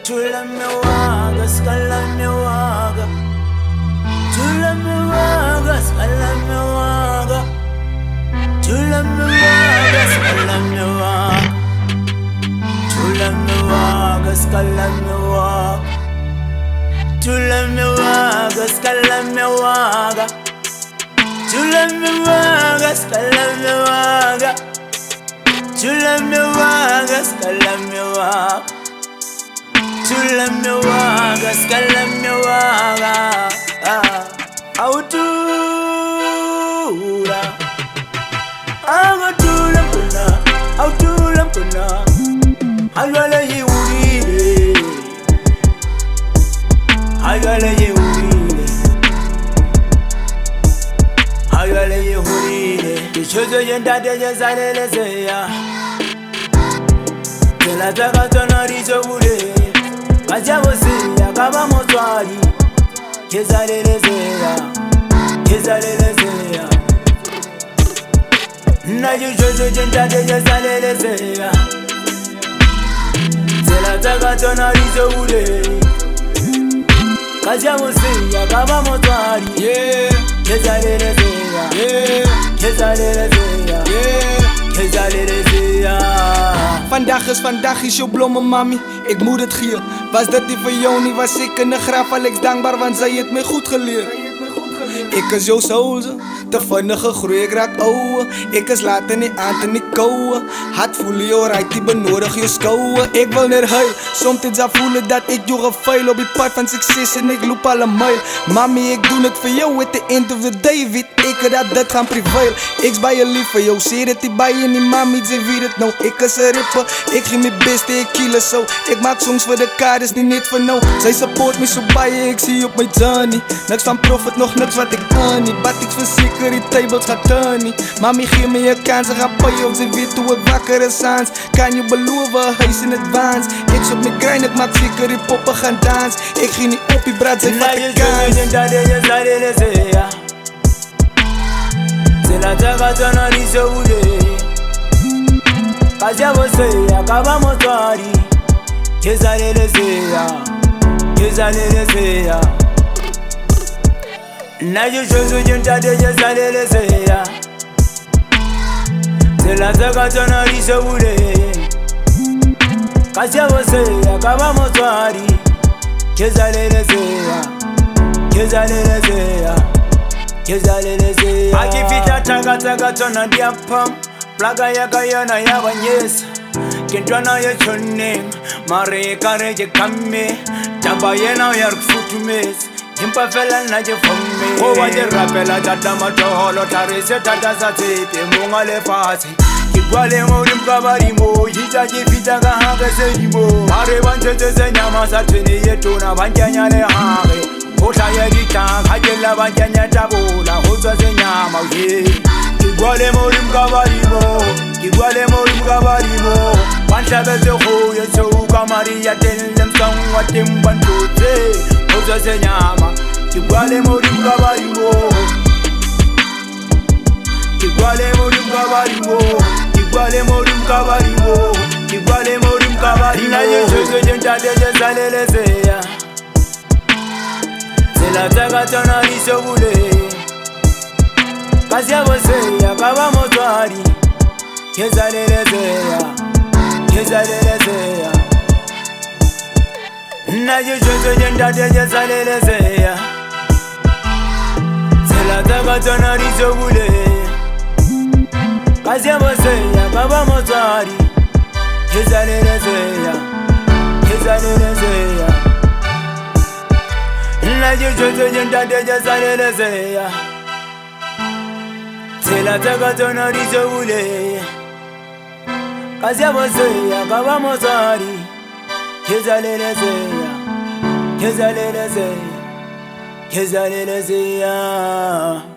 Chula me waga, scala me waga. Chula me waga, scala me waga. Chula me waga, scala me waga. Chula me waga, scala me waga. Chula me waga, scala me waga. Chula me waga, scala me waga. Chula me waga, scala me waga. Chula me waga, scala me waga. Autura, agatula puna, autula puna. Alwala yeurire, alwala yeurire, alwala yeurire. Kishozo yenda deje zalele zeya. Kela taka tona rizo ure. Kajabosia kaba motwari. Kezalele zeya, kezalele zeya. Najujojo jenda deje zalele zeya. Kela taka tona rizo ure. Kajabosia kaba motwari. Kezalele zeya, kezalele zeya, kezalele zeya. Vandaag is jouw blomme mami, ik moet het gier. Was dat die van jou niet, was ik in de graf Alex dankbaar, want zij het me goed geleerd. Ik is jouw soulze, te vinnige groei, ik raak ouwe. Ik is later niet aan te niet kouwen. Had voelen jou right, die benodig je skouwen. Ik wil naar huil, soms zou voelen dat ik jou geveil op die pad van succes en ik loop alle mijl. Mami, ik doe het voor jou, at the end of the day, weet ik dat gaan prevail. Ik is bij je lief voor jou, zie dat die bij je niet, mami, ze weet het nou. Ik is een rapper, ik geef mijn best, ik kill zo. Ik maak songs voor de kaders, niet voor nou. Zij support me zo bij je, ik zie op mijn journey. Niks van profit, nog niks wat ik kan niet. But ik verzeker, die tables gaat turnen. Mami, geef me je kans, ze gaat pakken of ze weet hoe het wakker is aan. Kan je beloven, huis in advance. Ik op mijn grind, ik maak zeker die poppen gaan dansen. Ik ging niet op die braad, zij vat de kans. Zela taka tona rizo ure. Kajabosia kaba motwari. Kezalele zeya, kezalele zeya. Najujojo jenda deje zalele zeya. Zela taka tona rizo ure. Kajabosia kaba motwari. Kezalele zeya, kezalele zeya, kezalele zeya. Akifita taka tona diapam. Plaga yaka yana yabanyesa. Kentwana ya chone. Mare kare je kame. Tamba yena yark futumes. Jimpa fela na je fome. Kowa je rapela tata matolo. Tarise tata satepe munga le fasi. Kigwale morim kabarimo. Jita jifita kahanga sejimo. Mare banchete se nyama satini yetuna. Banjanya le hage. Kota ya ditang. Hajela banjanya tabula. Hotwa se nyama uye. Kigwale morim kabarimo. Kigwale morim kabarimo. Panshabe se hoye so kamari ya telem song watim bantote. Oza se nyama. Kigwale morim kabarimo. Kigwale morim kabarimo. Kigwale morim kabarimo. Kigwale morim kabarimo. Na yeso jenta deje zalele zeya. Zela taka tona rizo ure. Kajabosia kaba motwari. Kezalele zeya, kezalele zeya. Najujojo jenda deje zalele zeya. Zela taka tona rizo ure. Kajabosia kaba motwari. Kezalele zeya, kezalele zeya. Najujojo jenda deje zalele zeya. Zela taka tona rizo ure. Kajabosia kaba motwari. Kezalele zeya, kezalele zeya, kezalele zeya.